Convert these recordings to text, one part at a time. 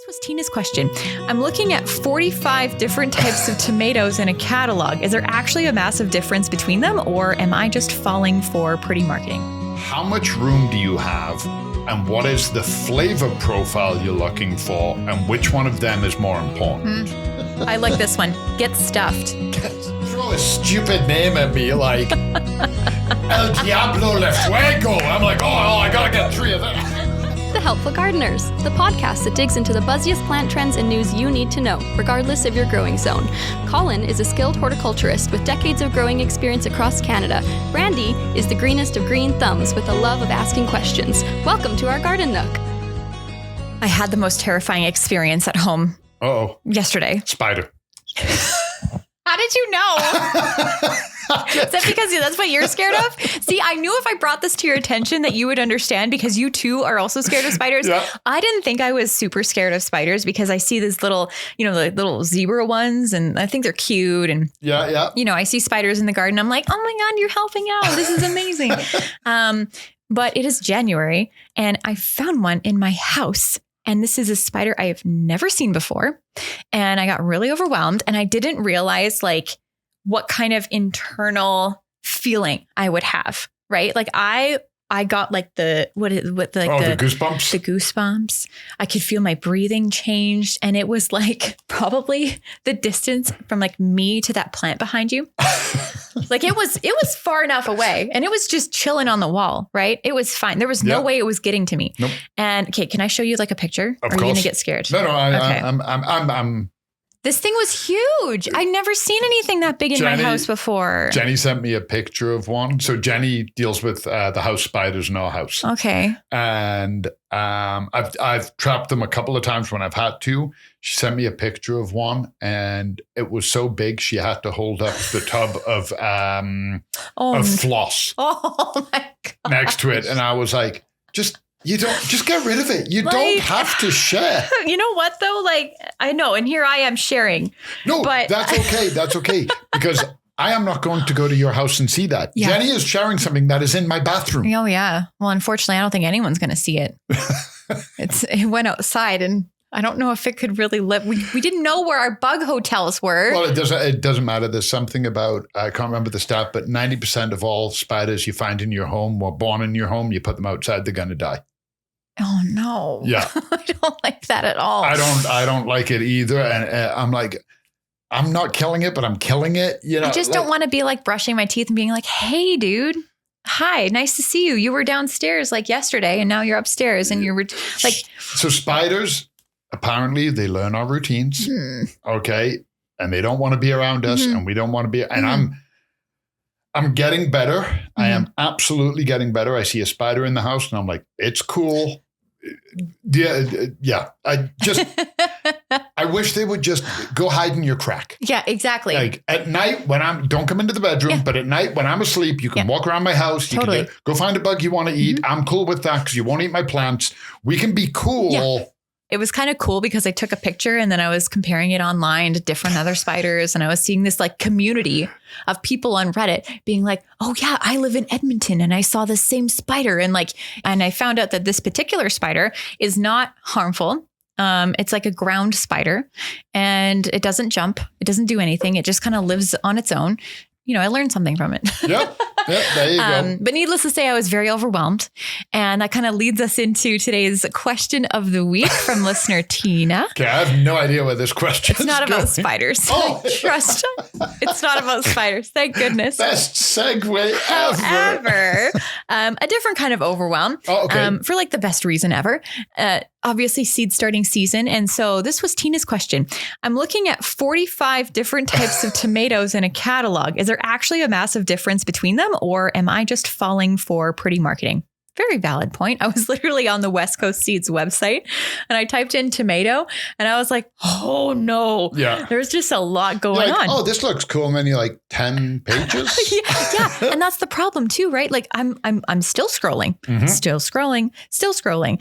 was Tina's question. I'm looking at 45 different types of tomatoes in a catalog. Is there actually a massive difference between them, or am I just falling for pretty marketing? How much room do you have, and what is the flavor profile you're looking for, and which one of them is more important? I like this one. Get stuffed. Throw a stupid name at me like El Diablo Le Fuego. I'm like, oh, I gotta get 3 of them. The Helpful Gardeners, the podcast that digs into the buzziest plant trends and news you need to know, regardless of your growing zone. Colin is a skilled horticulturist with decades of growing experience across Canada. Brandi is the greenest of green thumbs with a love of asking questions. Welcome to our garden nook. I had the most terrifying experience at home yesterday. Spider. How did you know? Is that because that's what you're scared of? See, I knew if I brought this to your attention that you would understand, because you too are also scared of spiders. Yeah. I didn't think I was super scared of spiders because I see this little, the little zebra ones, and I think they're cute. And yeah. I see spiders in the garden. I'm like, oh my God, you're helping out. This is amazing. But it is January, and I found one in my house. And this is a spider I have never seen before. And I got really overwhelmed, and I didn't realize what kind of internal feeling I would have, right? Like I got the goosebumps. The goosebumps. I could feel my breathing changed, and it was probably the distance from me to that plant behind you. It was far enough away, and it was just chilling on the wall, right? It was fine. There was no way it was getting to me. Nope. And okay, can I show you a picture? Of or are course. you gonna get scared? No, okay. I'm. This thing was huge. I'd never seen anything that big in my house before. Jenny sent me a picture of one. So Jenny deals with the house spiders in our house. Okay. And I've trapped them a couple of times when I've had to. She sent me a picture of one, and it was so big she had to hold up the tub of floss Oh my God. next to it. And I was like, just get rid of it. You don't have to share. You know what though? I know, and here I am sharing. No, but that's okay. That's okay. Because I am not going to go to your house and see that. Yeah. Jenny is sharing something that is in my bathroom. Oh yeah. Well, unfortunately, I don't think anyone's going to see it. It went outside, and I don't know if it could really live. We didn't know where our bug hotels were. Well, it doesn't matter. There's something about, I can't remember the stat, but 90% of all spiders you find in your home were born in your home. You put them outside, they're going to die. Oh no. Yeah. I don't like that at all. I don't like it either. And I'm like, I'm not killing it, but I'm killing it. I just don't want to be brushing my teeth and being like, hey, dude. Hi, nice to see you. You were downstairs yesterday, and now you're upstairs, and you're So spiders, apparently they learn our routines. Okay. And they don't want to be around us, and we don't want to be. And I'm getting better. I am absolutely getting better. I see a spider in the house, and I'm like, it's cool. Yeah. I wish they would just go hide in your crack. Yeah, exactly. At night don't come into the bedroom, but at night when I'm asleep, you can walk around my house. You can go find a bug you want to eat. I'm cool with that because you won't eat my plants. We can be cool. Yeah. It was kind of cool because I took a picture, and then I was comparing it online to different other spiders. And I was seeing this community of people on Reddit being like, oh yeah, I live in Edmonton and I saw the same spider. And I found out that this particular spider is not harmful. It's like a ground spider, and it doesn't jump. It doesn't do anything. It just kind of lives on its own. I learned something from it. Yep, there you go. But needless to say, I was very overwhelmed. And that kind of leads us into today's question of the week from listener Tina. Okay, I have no idea what this question is. It's not about spiders. Oh. Trust. It's not about spiders. Thank goodness. Best segue ever. However, a different kind of overwhelm. Oh, okay. For the best reason ever. Obviously seed starting season. And so this was Tina's question. I'm looking at 45 different types of tomatoes in a catalog. Is there actually a massive difference between them, or am I just falling for pretty marketing? Very valid point. I was literally on the West Coast Seeds website, and I typed in tomato, and I was like, oh no. Yeah. There's just a lot going on. Oh, this looks cool. And then you're 10 pages. yeah. And that's the problem too, right? I'm still scrolling, still scrolling.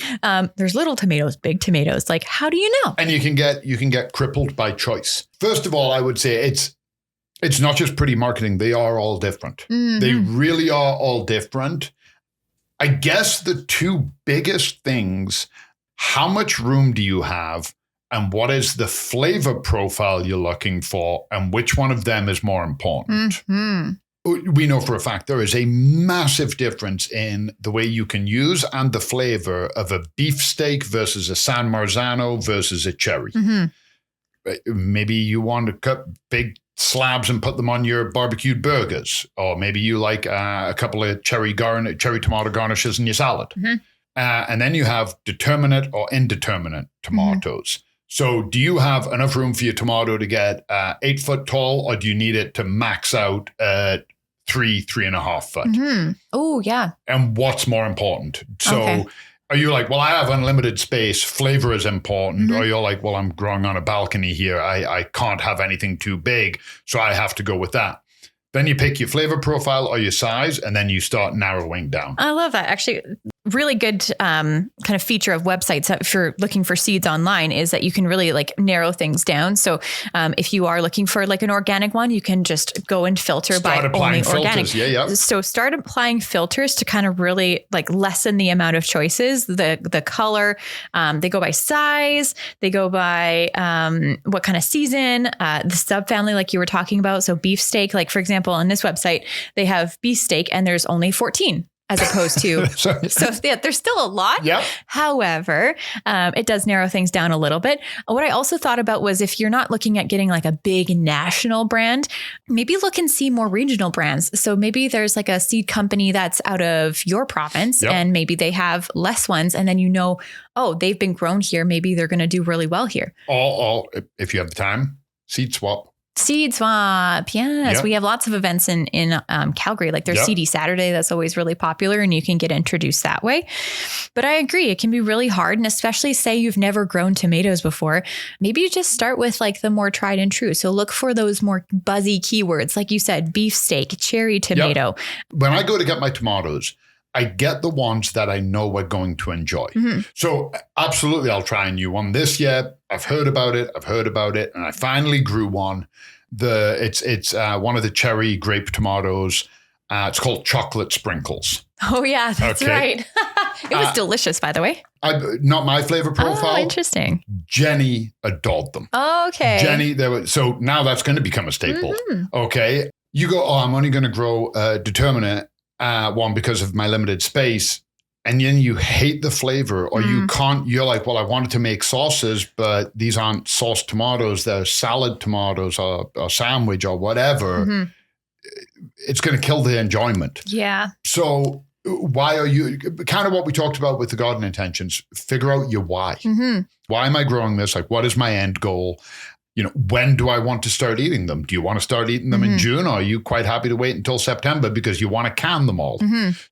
There's little tomatoes, big tomatoes. How do you know? And you can get crippled by choice. First of all, I would say it's not just pretty marketing. They are all different. They really are all different. I guess the two biggest things, how much room do you have, and what is the flavor profile you're looking for, and which one of them is more important. We know for a fact there is a massive difference in the way you can use and the flavor of a beefsteak versus a San Marzano versus a cherry. Maybe you want to cut big slabs and put them on your barbecued burgers, or maybe you like a couple of cherry tomato garnishes in your salad. And then you have determinate or indeterminate tomatoes. So do you have enough room for your tomato to get 8 foot tall, or do you need it to max out at 3.5 foot? Oh, yeah. And what's more important? So are you like, well, I have unlimited space, flavor is important, or you're like, well, I'm growing on a balcony here, I can't have anything too big, so I have to go with that. Then you pick your flavor profile or your size, and then you start narrowing down. I love that. Actually, really good kind of feature of websites if you're looking for seeds online is that you can really like narrow things down. So if you are looking for like an organic one, you can just go and filter by only organic. So start applying filters to kind of really like lessen the amount of choices, the color. They go by size. They go by what kind of season, the subfamily like you were talking about. So beefsteak, like for example, on this website, they have beefsteak and there's only 14. As opposed to, so yeah, there's still a lot. However, it does narrow things down a little bit. What I also thought about was if you're not looking at getting like a big national brand, maybe look and see more regional brands. So maybe there's like a seed company that's out of your province and maybe they have less ones. And then, oh, they've been grown here. Maybe they're going to do really well here. Or if you have the time, seed swap. Seed swap. Yes. We have lots of events in Calgary. Like there's CD Saturday. That's always really popular and you can get introduced that way. But I agree. It can be really hard. And especially say you've never grown tomatoes before. Maybe you just start with like the more tried and true. So look for those more buzzy keywords. Like you said, beefsteak, cherry tomato. When I go to get my tomatoes, I get the ones that I know we're going to enjoy. So absolutely, I'll try a new one this year. I've heard about it. And I finally grew one. It's one of the cherry grape tomatoes. It's called chocolate sprinkles. Oh yeah, that's right. It was delicious, by the way. Not my flavor profile. Oh, interesting. Jenny adored them. Oh, okay. Jenny, so now that's going to become a staple. Okay. You go, I'm only going to grow determinate one because of my limited space. And then you hate the flavor or you can't, you're like, well, I wanted to make sauces, but these aren't sauce tomatoes. They're salad tomatoes or sandwich or whatever. It's going to kill the enjoyment. Yeah. So why are you, kind of what we talked about with the garden intentions, figure out your why. Why am I growing this? Like, what is my end goal? When do I want to start eating them? Do you want to start eating them in June, or are you quite happy to wait until September because you want to can them all?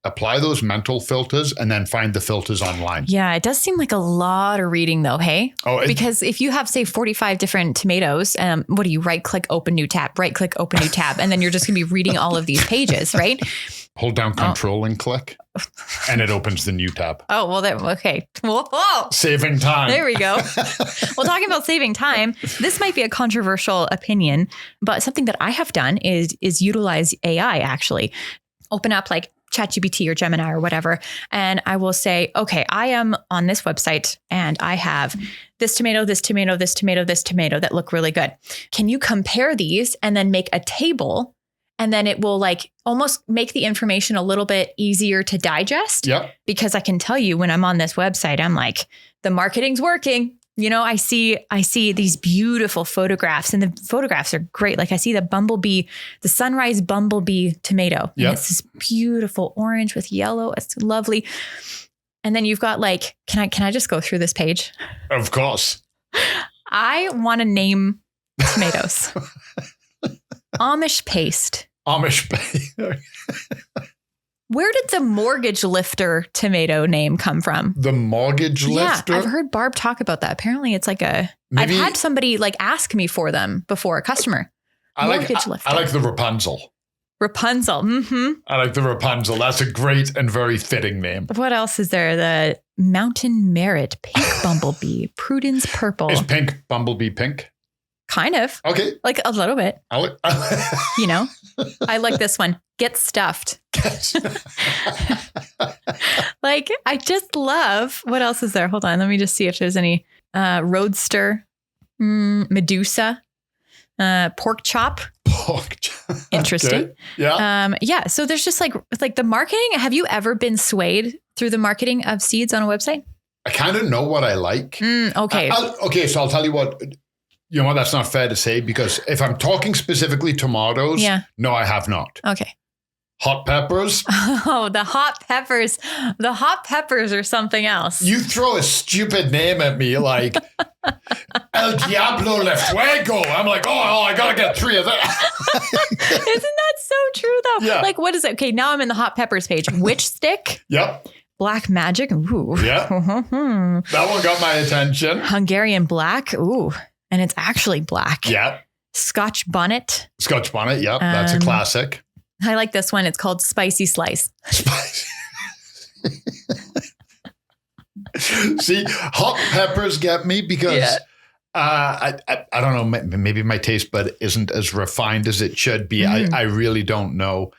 Apply those mental filters and then find the filters online. Yeah, it does seem like a lot of reading though, hey? Because if you have, say, 45 different tomatoes, what do you right-click, open new tab, right-click, open new tab, and then you're just going to be reading all of these pages, right? Hold down Control and click, and it opens the new tab. Oh, well, okay. Whoa. Saving time. There we go. Well, talking about saving time, this might be a controversial opinion, but something that I have done is utilize AI, actually. Open up like ChatGPT or Gemini or whatever, and I will say, okay, I am on this website and I have this tomato, this tomato, this tomato, this tomato that look really good. Can you compare these and then make a table? And then it will like almost make the information a little bit easier to digest. Because I can tell you when I'm on this website, I'm like, the marketing's working. I see these beautiful photographs and the photographs are great. Like I see the sunrise bumblebee tomato. And it's this beautiful orange with yellow. It's lovely. And then you've got like, can I just go through this page? Of course. I want to name tomatoes. Amish paste. Where did the mortgage lifter tomato name come from? The mortgage lifter? Yeah, I've heard Barb talk about that. Apparently it's like I've had somebody like ask me for them before, a customer. Mortgage lifter. I like the Rapunzel. Rapunzel. I like the Rapunzel. That's a great and very fitting name. What else is there? The mountain merit, pink bumblebee, Prudence purple. Is pink bumblebee pink? Kind of. Okay. Like a little bit. I like this one. Get stuffed. Like, I just love, what else is there? Hold on. Let me just see if there's any roadster. Medusa, pork chop. Pork. Interesting. Okay. Yeah. Yeah. So there's just like the marketing. Have you ever been swayed through the marketing of seeds on a website? I kind of know what I like. Okay. So I'll tell you what. You know what? That's not fair to say, because if I'm talking specifically tomatoes, no, I have not. Okay. Hot peppers. Oh, the hot peppers. The hot peppers are something else. You throw a stupid name at me like El Diablo Le Fuego. I'm like, oh, I got to get 3 of that. Isn't that so true, though? Yeah. Like, what is it? Okay, now I'm in the hot peppers page. Witch stick? Yep. Black magic? Ooh. Yeah. That one got my attention. Hungarian black? Ooh. And it's actually black. Yeah. Scotch bonnet? Scotch bonnet. Yep. That's a classic. I like this one. It's called Spicy Slice. See, hot peppers get me because I don't know, maybe my taste bud isn't as refined as it should be. I really don't know.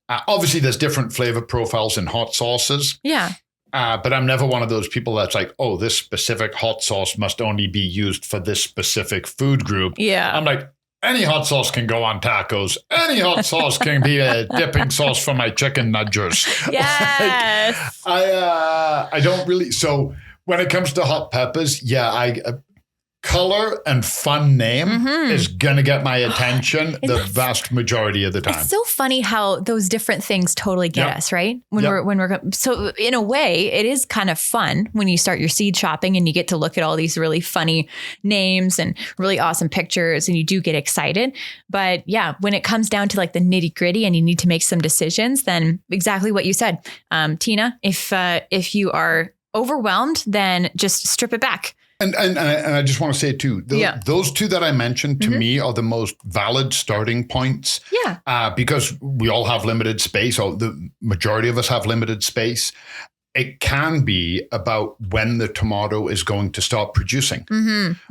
Obviously, there's different flavor profiles in hot sauces. Yeah. But I'm never one of those people that's like, oh, this specific hot sauce must only be used for this specific food group. Yeah. I'm like, any hot sauce can go on tacos. Any hot sauce can be a dipping sauce for my chicken nudgers. Yes. I don't really. So when it comes to hot peppers, color and fun name is going to get my attention the vast majority of the time. It's so funny how those different things totally get us, right? When we're so in a way, it is kind of fun when you start your seed shopping and you get to look at all these really funny names and really awesome pictures, and you do get excited. But yeah, when it comes down to like the nitty gritty and you need to make some decisions, then exactly what you said, Tina, if you are overwhelmed, then just strip it back. And I just want to say too, those 2 that I mentioned to me are the most valid starting points. Yeah. Because we all have limited space, or the majority of us have limited space. It can be about when the tomato is going to start producing.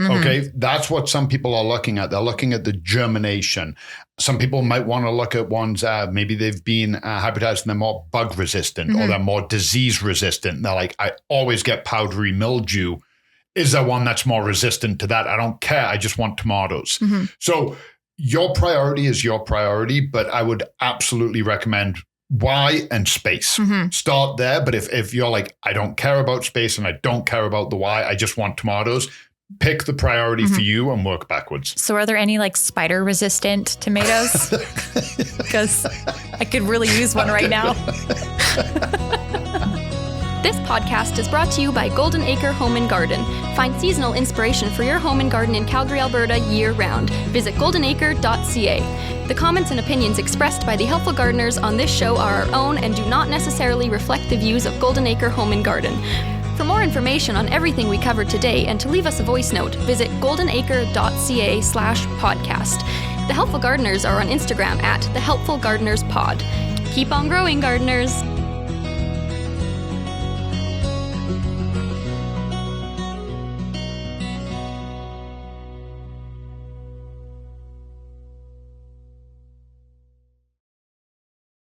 Okay. That's what some people are looking at. They're looking at the germination. Some people might want to look at ones, maybe they've been hybridized and they're more bug resistant or they're more disease resistant. They're like, I always get powdery mildew. Is there one that's more resistant to that? I don't care. I just want tomatoes. So your priority is your priority, but I would absolutely recommend why and space. Start there. But if you're like, I don't care about space and I don't care about the why, I just want tomatoes, pick the priority for you and work backwards. So are there any like spider resistant tomatoes? Because I could really use one right now. This podcast is brought to you by Golden Acre Home and Garden. Find seasonal inspiration for your home and garden in Calgary, Alberta year-round. Visit goldenacre.ca. The comments and opinions expressed by the helpful gardeners on this show are our own and do not necessarily reflect the views of Golden Acre Home and Garden. For more information on everything we covered today and to leave us a voice note, visit goldenacre.ca/podcast. The Helpful Gardeners are on Instagram at The Helpful Gardeners Pod. Keep on growing, gardeners!